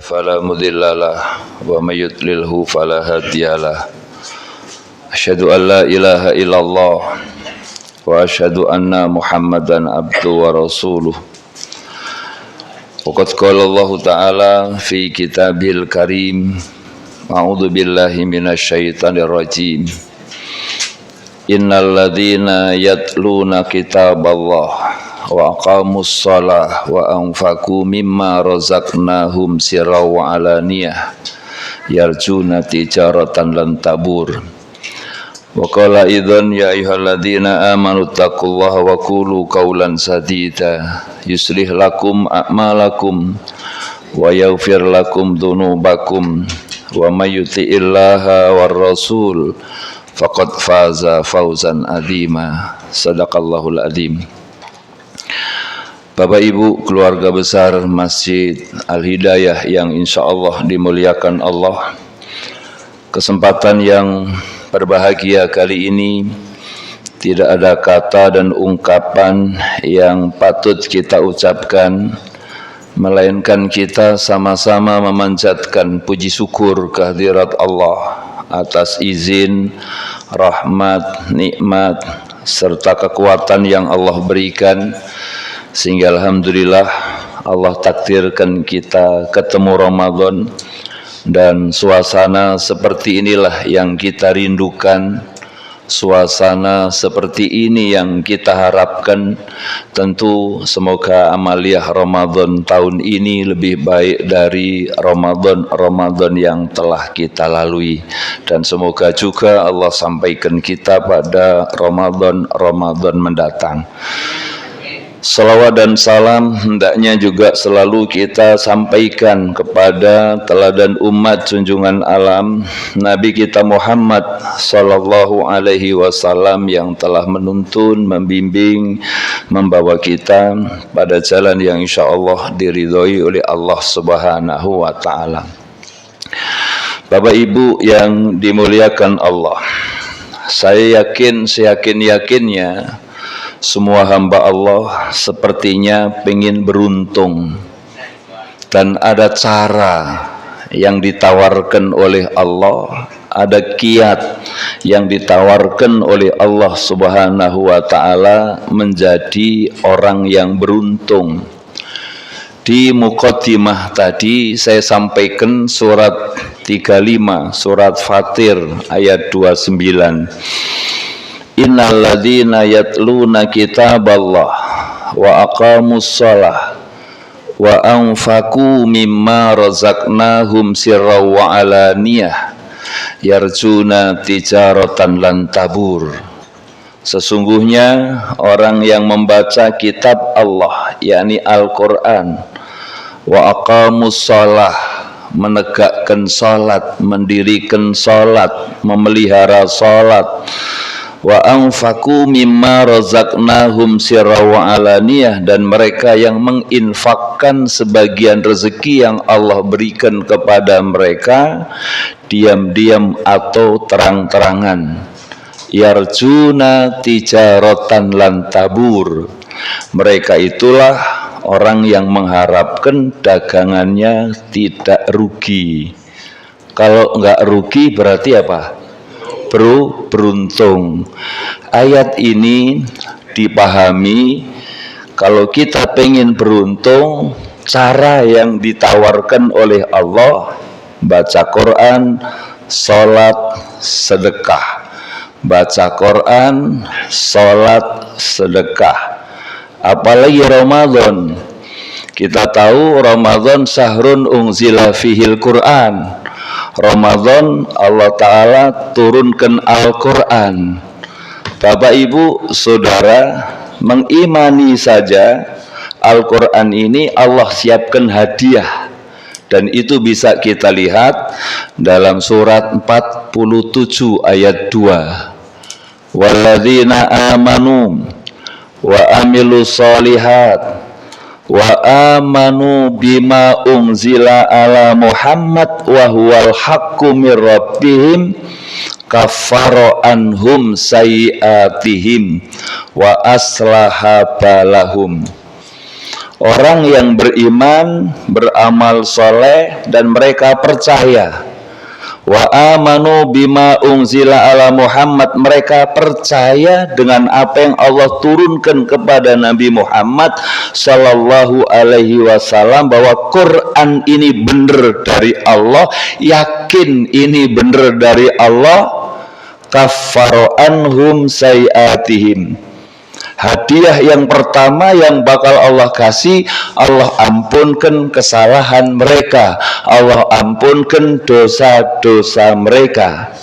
فلا مضل له ومن يضلله فلا هادي له أشهد أن لا إله إلا الله وأشهد أن محمدا عبده ورسوله وقد قال الله تعالى في كتابه الكريم أعوذ بالله من الشيطان الرجيم إن الذين يتلون كتاب الله وأقاموا الصلاة وأنفقوا مما رزقناهم سرا وعلانية يرجون تجارة لن تبور وقال أيضا يا أيها الذين آمنوا اتقوا الله وقولوا قولا سديدا يصلح لكم أعمالكم ويغفر لكم ذنوبكم ومن يطع الله والرسول faqad faza fawzan azima. Sadaqallahul azim. Bapak Ibu keluarga besar Masjid Al-Hidayah yang insyaallah dimuliakan Allah, kesempatan yang berbahagia kali ini tidak ada kata dan ungkapan yang patut kita ucapkan, melainkan kita sama-sama memanjatkan puji syukur kehadirat Allah atas izin, rahmat, nikmat, serta kekuatan yang Allah berikan, sehingga alhamdulillah Allah takdirkan kita ketemu Ramadan, dan suasana seperti inilah yang kita rindukan, suasana seperti ini yang kita harapkan. Tentu semoga amaliyah Ramadan tahun ini lebih baik dari Ramadan yang telah kita lalui, dan semoga juga Allah sampaikan kita pada Ramadan mendatang. Salawat dan salam hendaknya juga selalu kita sampaikan kepada teladan umat junjungan alam Nabi kita Muhammad sallallahu alaihi wasallam yang telah menuntun, membimbing, membawa kita pada jalan yang insyaallah diridhoi oleh Allah Subhanahu wa taala. Bapak Ibu yang dimuliakan Allah, saya yakin seyakin-yakinnya semua hamba Allah sepertinya pengen beruntung, dan ada cara yang ditawarkan oleh Allah, ada kiat yang ditawarkan oleh Allah Subhanahu wa taala menjadi orang yang beruntung. Di muqaddimah tadi saya sampaikan surat 35, surat Fatir ayat 29. Innal ladzina yatluna kitaballah wa aqamus shalah wa anfaqu mimma razaqnahum sirra wa alaniyah yarjuna tijaratan lan tabur. Sesungguhnya orang yang membaca kitab Allah, yakni Al-Quran, wa aqamus shalah, menegakkan salat, mendirikan salat, memelihara salat, wa anfaqu mimma razaqnahum sirra wa alaniyah, dan mereka yang menginfakkan sebagian rezeki yang Allah berikan kepada mereka diam-diam atau terang-terangan, yarjuna tijaratan lan tabur, mereka itulah orang yang mengharapkan dagangannya tidak rugi. Kalau enggak rugi berarti apa? Beruntung. Ayat ini dipahami kalau kita pengen beruntung, cara yang ditawarkan oleh Allah, baca Quran, salat, sedekah. Baca Quran, salat, sedekah. Apalagi Ramadan. Kita tahu Ramadan syahrun unzila fihil Quran. Ramadan Allah Ta'ala turunkan Al-Quran. Bapak Ibu Saudara, mengimani saja Al-Quran ini Allah siapkan hadiah, dan itu bisa kita lihat dalam surat 47 ayat 2. Walladzina amanu wa amilus solihat wa amanu bima unzila ala Muhammad wa huwal haqqu mir rabbihim kaffara anhum sayiatihim wa aslaha balahum. Orang yang beriman, beramal soleh, dan mereka percaya. Wa amanu bima unzila ala Muhammad, mereka percaya dengan apa yang Allah turunkan kepada Nabi Muhammad sallallahu alaihi wasallam, bahwa Quran ini benar dari Allah, yakin ini benar dari Allah. Kaffara anhum sayiatihim, hadiah yang pertama yang bakal Allah kasih, Allah ampunkan kesalahan mereka, Allah ampunkan dosa-dosa mereka.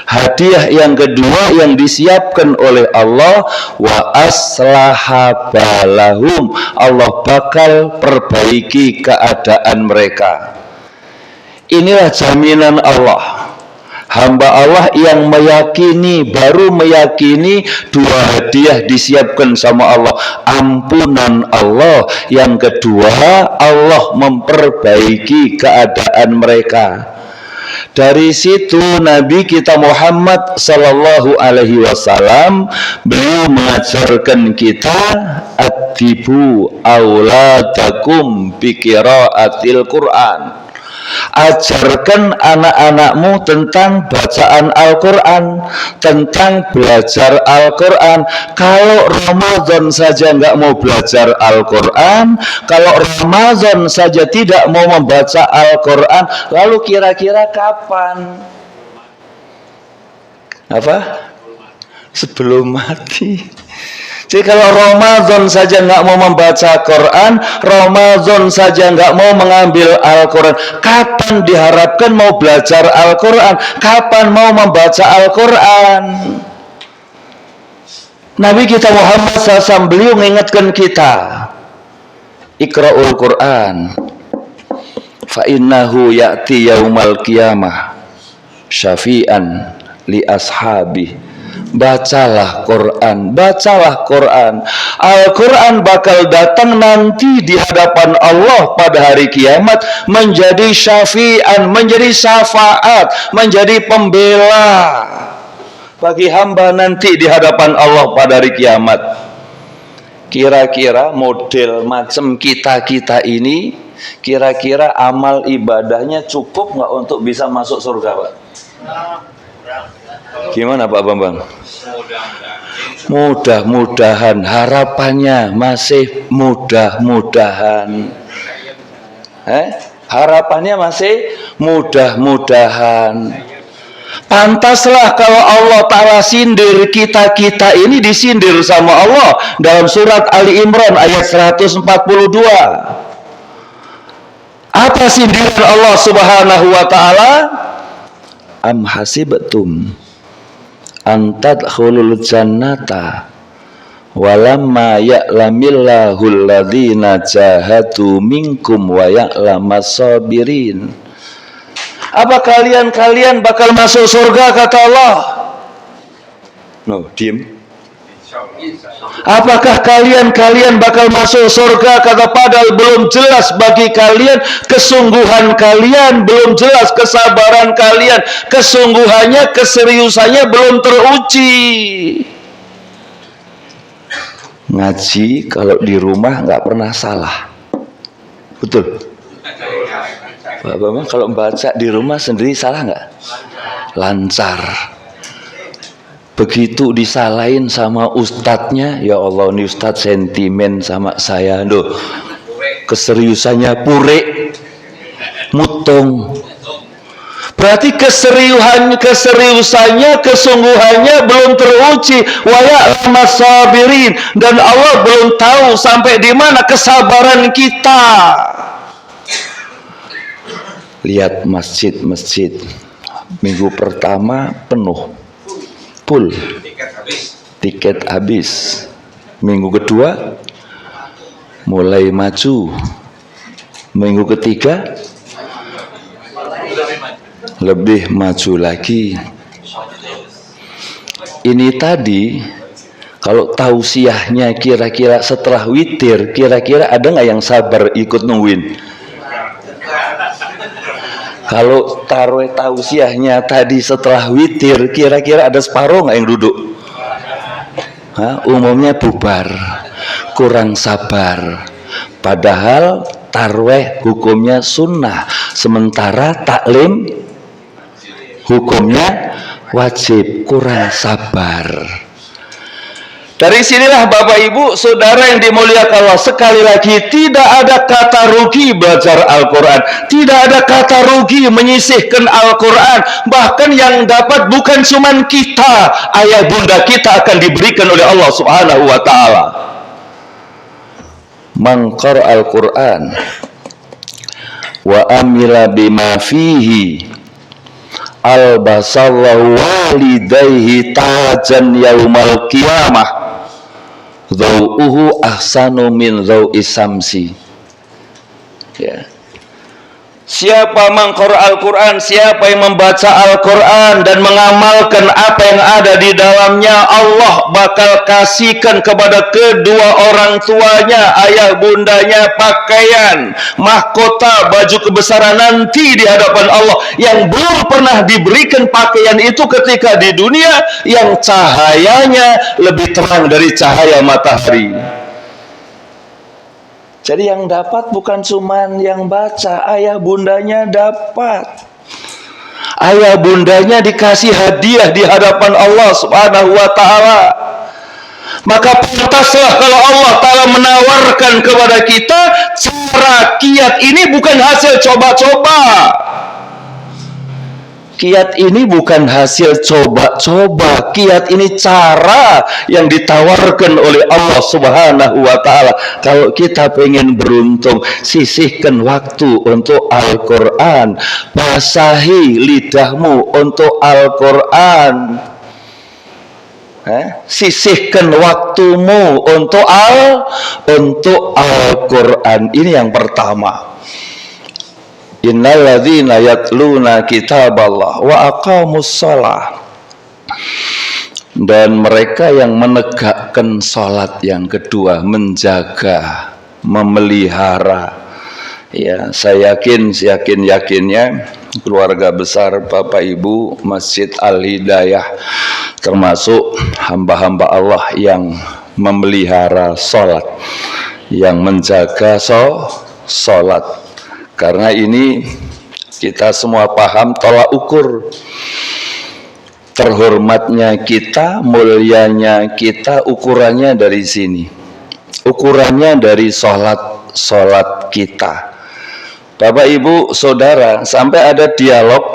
Hadiah yang kedua yang disiapkan oleh Allah, wa aslaha balahum, Allah bakal perbaiki keadaan mereka. Inilah jaminan Allah. Hamba Allah yang meyakini, baru meyakini dua hadiah disiapkan sama Allah. Ampunan Allah, yang kedua Allah memperbaiki keadaan mereka. Dari situ Nabi kita Muhammad sallallahu alaihi wasallam, beliau mengajarkan kita, adibu auladakum bi qiraatil Quran. Ajarkan anak-anakmu tentang bacaan Al-Quran, tentang belajar Al-Quran. Kalau Ramadan saja nggak mau belajar Al-Quran, kalau Ramadan saja tidak mau membaca Al-Quran, lalu kira-kira kapan? Apa? Sebelum mati. Jadi kalau Ramadan saja nggak mau membaca Quran, Ramadan saja nggak mau mengambil Al-Quran, kapan diharapkan mau belajar Al-Quran? Kapan mau membaca Al-Quran? Nabi kita Muhammad SAW beliau mengingatkan kita, Iqra'ul Quran, fa innahu ya'ti yaumal qiyamah syafi'an li ashabi. Bacalah Quran, bacalah Quran. Al-Quran bakal datang nanti di hadapan Allah pada hari kiamat, menjadi syafi'an, menjadi syafaat, menjadi pembela bagi hamba nanti di hadapan Allah pada hari kiamat. Kira-kira model macam kita ini, kira-kira amal ibadahnya cukup nggak untuk bisa masuk surga, Pak? Gimana Pak Bambang? Mudah-mudahan, harapannya masih mudah-mudahan. Harapannya masih mudah-mudahan. Pantaslah kalau Allah Ta'ala sindir kita ini, disindir sama Allah dalam surat Ali Imran ayat 142. Apa sindiran Allah Subhanahu wa Ta'ala? Am hasibtum antadkhulul jannata walamma ya'lamillahul ladzina jahadu minkum wa ya'lamas sabirin. Apa kalian bakal masuk surga kata Allah? No, diam. Apakah kalian bakal masuk surga? Kata padahal belum jelas bagi kalian kesungguhan kalian, belum jelas kesabaran kalian, kesungguhannya, keseriusannya belum teruji. Ngaji kalau di rumah nggak pernah salah, betul? Pak Bambang kalau baca di rumah sendiri salah nggak? Lancar. Begitu disalahin sama ustadznya, ya Allah ini ustadz sentimen sama saya, loh keseriusannya pure mutung. Berarti keseriusannya, kesungguhannya belum teruji. Wa ya'lamas sabirin, dan Allah belum tahu sampai di mana kesabaran kita. Lihat masjid-masjid minggu pertama penuh, full, tiket habis. Minggu kedua mulai maju, minggu ketiga lebih maju lagi. Ini tadi kalau tausiahnya kira-kira setelah witir, kira-kira ada nggak yang sabar ikut nungguin? Kalau taruh tausiahnya tadi setelah witir, kira-kira ada separuh nggak yang duduk? Umumnya bubar, kurang sabar. Padahal tarweh hukumnya sunnah, sementara taklim hukumnya wajib. Kurang sabar. Dari sinilah Bapak Ibu Saudara yang dimuliakan Allah, sekali lagi tidak ada kata rugi belajar Al-Quran, tidak ada kata rugi menyisihkan Al-Quran. Bahkan yang dapat bukan cuma kita, ayah bunda kita akan diberikan oleh Allah Subhanahu wa Ta'ala. Man qara al-Quran wa amila bima fihi albasallahu walidayhi tajan yaumal qiyamah dhau'uhu ahsanu min dhau'i samsi. Ya. Siapa mengqara Al-Quran, siapa yang membaca Al-Quran dan mengamalkan apa yang ada di dalamnya, Allah bakal kasihkan kepada kedua orang tuanya, ayah bundanya, pakaian, mahkota, baju kebesaran nanti di hadapan Allah yang belum pernah diberikan pakaian itu ketika di dunia, yang cahayanya lebih terang dari cahaya matahari. Jadi yang dapat bukan cuman yang baca, ayah bundanya dapat. Ayah bundanya dikasih hadiah di hadapan Allah Subhanahu wa Ta'ala. Maka pantaslah kalau Allah Ta'ala menawarkan kepada kita, cara kiat ini bukan hasil coba-coba. Kiat ini bukan hasil coba-coba. Kiat ini cara yang ditawarkan oleh Allah Subhanahu wa Ta'ala. Kalau kita pengen beruntung, sisihkan waktu untuk Al-Quran, basahi lidahmu untuk Al-Quran, sisihkan waktumu untuk Al-Quran. Ini yang pertama. Innalladzina yatluna kitaballah wa aqamus shalah. Dan mereka yang menegakkan salat, yang kedua menjaga, memelihara. Ya, saya yakinnya keluarga besar Bapak Ibu Masjid Al-Hidayah termasuk hamba-hamba Allah yang memelihara salat, yang menjaga salat. Karena ini kita semua paham tolak ukur terhormatnya kita, mulianya kita, ukurannya dari sini. Ukurannya dari sholat kita. Bapak Ibu Saudara, sampai ada dialog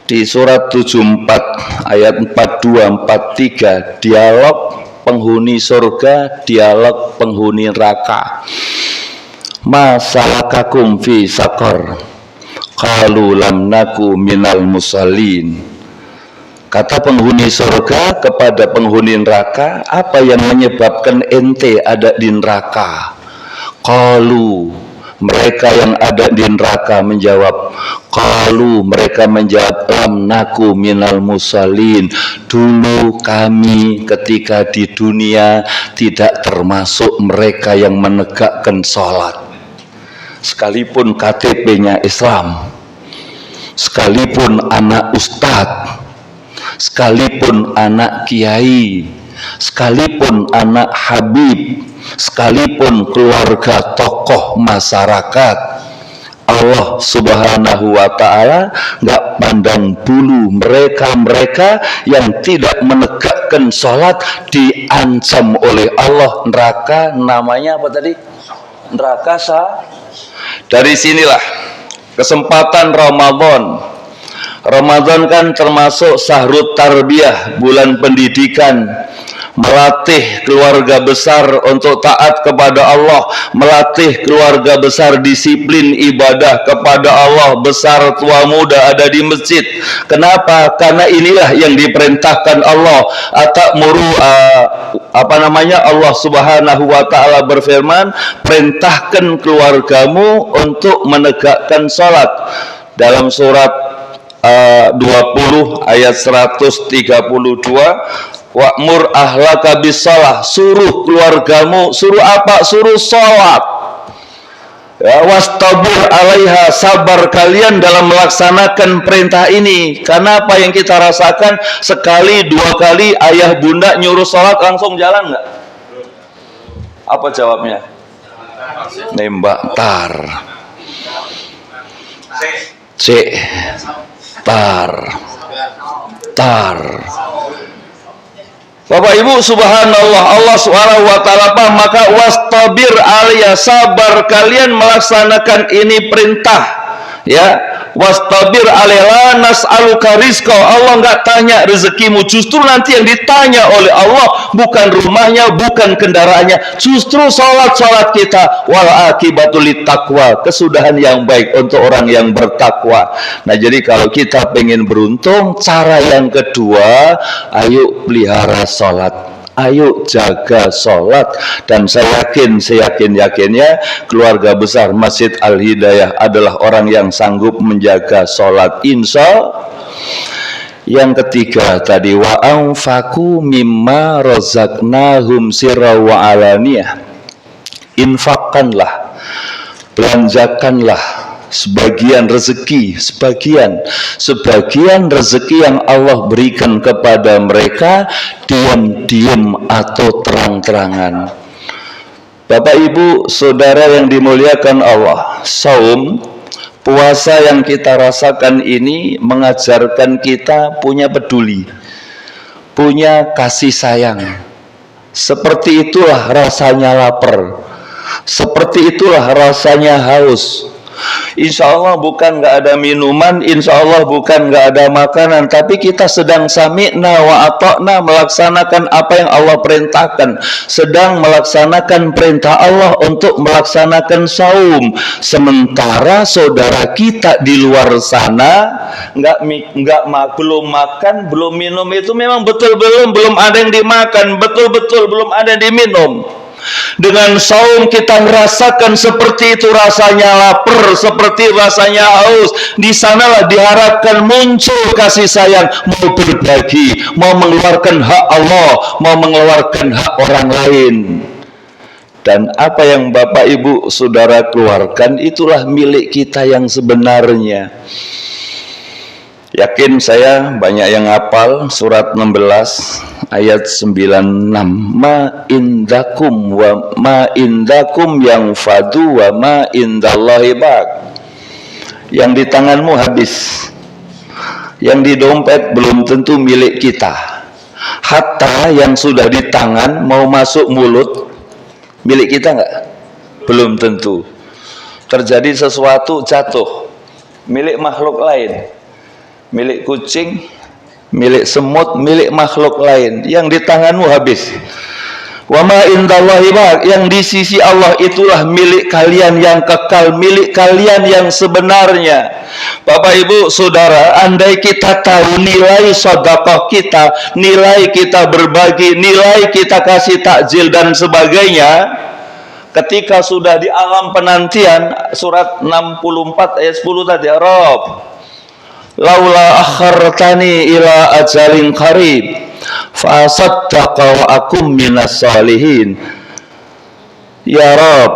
di surat 74 ayat 42-43, dialog penghuni surga, dialog penghuni neraka. Masalakakum fi saqar qalu lam naku minal musallin. Kata penghuni surga kepada penghuni neraka, apa yang menyebabkan ente ada di neraka? Qalu, mereka yang ada di neraka menjawab, qalu, mereka menjawab, lam naku minal musallin. Dulu kami ketika di dunia tidak termasuk mereka yang menegakkan sholat. Sekalipun KTP-nya Islam, sekalipun anak ustadz, sekalipun anak kiai, sekalipun anak habib, sekalipun keluarga tokoh masyarakat, Allah Subhanahu wa Ta'ala nggak pandang bulu mereka yang tidak menegakkan sholat, diancam oleh Allah neraka. Namanya apa tadi? Neraka Dari sinilah kesempatan Ramadan kan termasuk syahrut tarbiyah, bulan pendidikan, melatih keluarga besar untuk taat kepada Allah, melatih keluarga besar disiplin ibadah kepada Allah, besar tua muda ada di masjid. Kenapa? Karena inilah yang diperintahkan Allah. Allah Subhanahu wa Ta'ala berfirman, perintahkan keluargamu untuk menegakkan salat. Dalam surat 20 ayat 132, wa'mur ahlaka bisalah, suruh keluargamu, suruh apa? Suruh sholat. Ya, wastabir alaiha, sabar kalian dalam melaksanakan perintah ini. Karena apa yang kita rasakan, sekali dua kali ayah bunda nyuruh sholat langsung jalan nggak? Apa jawabnya? Nembak tar. C. Tar. Tar. Bapak Ibu, subhanallah, Allah Subhanahu wa taala, maka wastabir alia, sabar kalian melaksanakan ini perintah. Ya, wastabir alaiha nas'aluka rizqa. Allah enggak tanya rezekimu, justru nanti yang ditanya oleh Allah bukan rumahnya, bukan kendaraannya, justru salat kita. Wal akibatul taqwa, kesudahan yang baik untuk orang yang bertakwa. Nah, jadi kalau kita pengen beruntung, cara yang kedua, ayo pelihara salat. Ayo jaga sholat. Dan saya yakinnya keluarga besar Masjid Al-Hidayah adalah orang yang sanggup menjaga sholat, insya. Yang ketiga tadi, wa anfaku mimma razaqnahum sirra wa alaniyah. Infakkanlah, belanjakanlah sebagian rezeki, sebagian rezeki yang Allah berikan kepada mereka, diam-diam atau terang-terangan. Bapak Ibu saudara yang dimuliakan Allah, saum, puasa yang kita rasakan ini mengajarkan kita punya peduli, punya kasih sayang. Seperti itulah rasanya lapar, seperti itulah rasanya haus. Insya Allah bukan nggak ada minuman, insya Allah bukan nggak ada makanan, tapi kita sedang sami'na wa ata'na, melaksanakan apa yang Allah perintahkan, sedang melaksanakan perintah Allah untuk melaksanakan saum. Sementara saudara kita di luar sana belum makan, belum minum, itu memang betul belum ada yang dimakan, betul belum ada yang diminum. Dengan saum kita merasakan seperti itu rasanya lapar, seperti rasanya haus. Di sanalah diharapkan muncul kasih sayang, mau berbagi, mau mengeluarkan hak Allah, mau mengeluarkan hak orang lain. Dan apa yang Bapak Ibu Saudara keluarkan, itulah milik kita yang sebenarnya. Yakin saya banyak yang hafal surat 16 ayat 96. Ma indakum wa ma indakum yang fadu wa ma indallahi baq. Yang di tanganmu habis, yang di dompet belum tentu milik kita. Hatta yang sudah di tangan mau masuk mulut, milik kita enggak? Belum tentu. Terjadi sesuatu, jatuh, milik makhluk lain, milik kucing, milik semut, milik makhluk lain. Yang di tanganmu habis. Wa ma indallahi baq, yang di sisi Allah itulah milik kalian yang kekal, milik kalian yang sebenarnya. Bapak Ibu Saudara, andai kita tahu nilai sedekah kita, nilai kita berbagi, nilai kita kasih takjil dan sebagainya, ketika sudah di alam penantian, surat 64 ayat 10 tadi, Rob, laula akhartani ila ajalin qarib fa asaddaqa wa akum minas salihin. Ya Rob,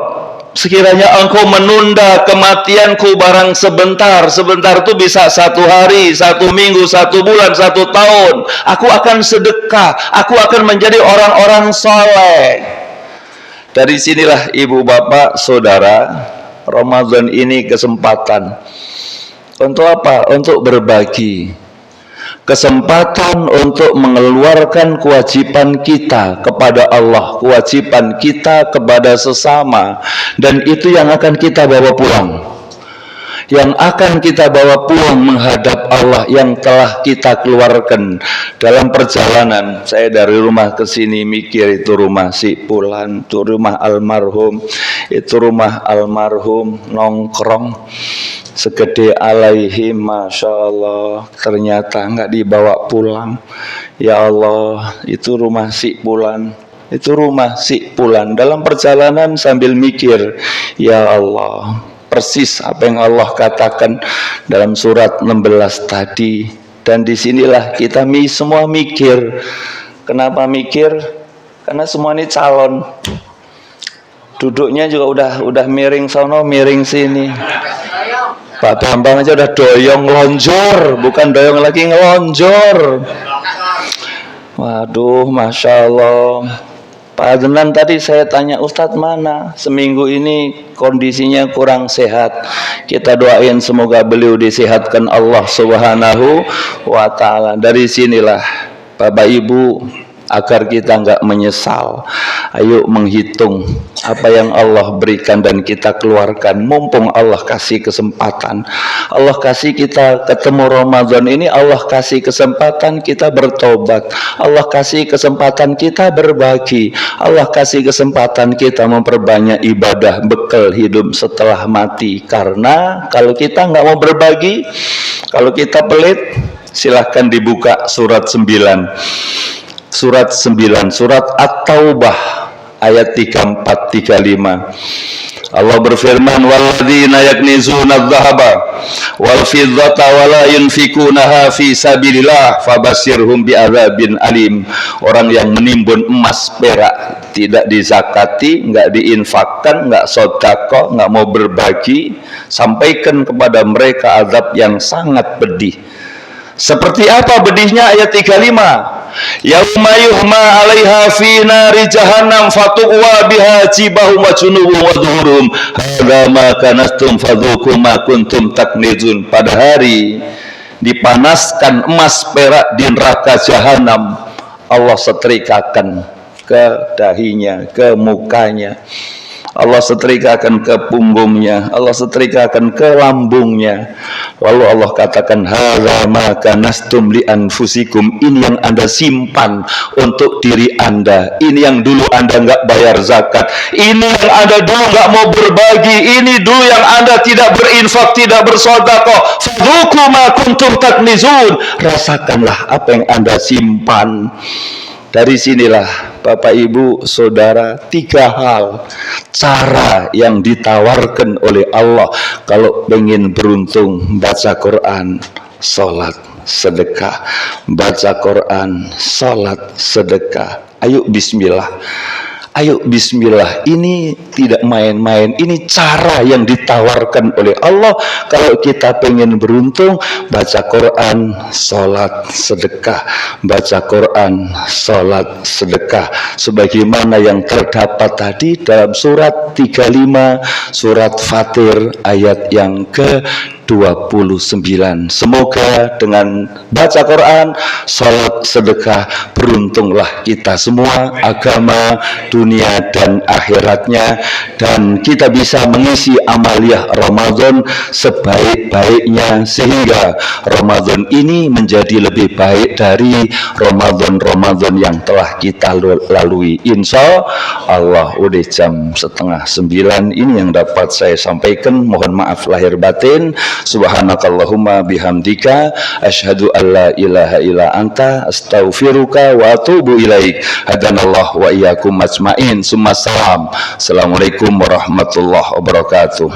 sekiranya engkau menunda kematianku barang sebentar itu bisa 1 hari, 1 minggu, 1 bulan, 1 tahun, aku akan sedekah, aku akan menjadi orang-orang soleh. Dari sinilah ibu bapak saudara, Ramadan ini kesempatan untuk apa? Untuk berbagi. Kesempatan untuk mengeluarkan kewajiban kita kepada Allah, kewajiban kita kepada sesama, dan itu yang akan kita bawa pulang. Yang akan kita bawa pulang menghadap Allah yang telah kita keluarkan dalam perjalanan. Saya dari rumah ke sini mikir, itu rumah si Pulan, itu rumah almarhum, itu rumah almarhum, nongkrong segede alaihi, masya Allah, ternyata nggak dibawa pulang. Ya Allah, itu rumah si Pulan, itu rumah si Pulan. Dalam perjalanan sambil mikir, ya Allah, persis apa yang Allah katakan dalam surat 16 tadi. Dan disinilah kita semua mikir. Kenapa mikir? Karena semua ini calon. Duduknya juga udah miring sono, miring sini. Pak Bambang aja udah doyong ngelonjor, bukan doyong lagi, ngelonjor. Waduh, masya Allah. Pak Adnan tadi saya tanya, Ustadz mana? Seminggu ini kondisinya kurang sehat. Kita doain semoga beliau disehatkan Allah Subhanahu wa ta'ala. Dari sinilah Bapak Ibu, agar kita nggak menyesal, ayo menghitung apa yang Allah berikan dan kita keluarkan. Mumpung Allah kasih kesempatan, Allah kasih kita ketemu Ramadan ini, Allah kasih kesempatan kita bertobat, Allah kasih kesempatan kita berbagi, Allah kasih kesempatan kita memperbanyak ibadah bekal hidup setelah mati. Karena kalau kita nggak mau berbagi, kalau kita pelit, silahkan dibuka surat 9. Surat At-Taubah ayat 34-35. Allah berfirman, walladzina yaknizuna adh-dhahaba wal fiddata wa la yunfikunaha fi sabilillah fabashshirhum bi'adzabin alim. Orang yang menimbun emas perak, tidak dizakati, enggak diinfakkan, enggak sedekah, enggak mau berbagi, sampaikan kepada mereka azab yang sangat pedih. Seperti apa pedihnya? Ayat 35. Yauma yuhma 'alaiha fi nari jahannam fatuqwa biha jibahum wa junubuhum wa dhuhurum hadza ma kanastum fadzuqu ma kuntum taknizun. Pada hari dipanaskan emas perak di neraka jahanam, Allah setrikakan ke dahinya, ke mukanya, Allah setrikakan ke punggungnya, Allah setrikakan ke lambungnya. Lalu Allah katakan, hadza ma kanastum li anfusikum. Ini yang Anda simpan untuk diri Anda. Ini yang dulu Anda nggak bayar zakat. Ini yang Anda dulu nggak mau berbagi. Ini dulu yang Anda tidak berinfak, tidak bersedekah. Fadzuqu ma kuntum taknizun. Rasakanlah apa yang Anda simpan. Dari sinilah Bapak Ibu Saudara, 3 hal cara yang ditawarkan oleh Allah kalau ingin beruntung: baca Quran, sholat, sedekah. Baca Quran, sholat, sedekah. Ayo bismillah. Ayo bismillah, ini tidak main-main. Ini cara yang ditawarkan oleh Allah kalau kita pengen beruntung. Baca Quran, sholat, sedekah. Baca Quran, sholat, sedekah. Sebagaimana yang terdapat tadi dalam surat 35, surat Fatir ayat yang ke-29. Semoga dengan baca Quran, sholat, sedekah, beruntunglah kita semua, agama, dunia dan akhiratnya, dan kita bisa mengisi amaliyah Ramadan sebaik-baiknya sehingga Ramadan ini menjadi lebih baik dari Ramadan yang telah kita lalui. Insya Allah. Udah jam 8:30 ini yang dapat saya sampaikan. Mohon maaf lahir batin. Subhanakallahumma bihamdika asyhadu an la ilaha illa anta astaghfiruka wa atubu ilaik. Hadanallah wa iyyakum ajmain. Summa salam. Assalamualaikum warahmatullahi wabarakatuh.